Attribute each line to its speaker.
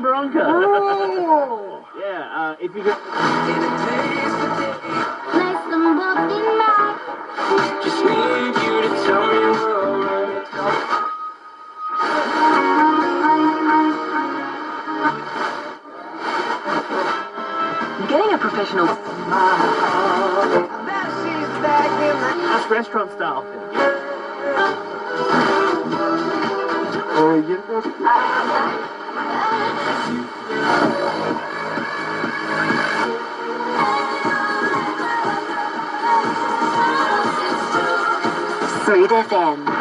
Speaker 1: Bronca.
Speaker 2: Oh.
Speaker 1: Yeah, if you could.
Speaker 3: Just need you to tell me where.
Speaker 4: Getting a professional.
Speaker 1: That's restaurant style.
Speaker 4: Sonido FM.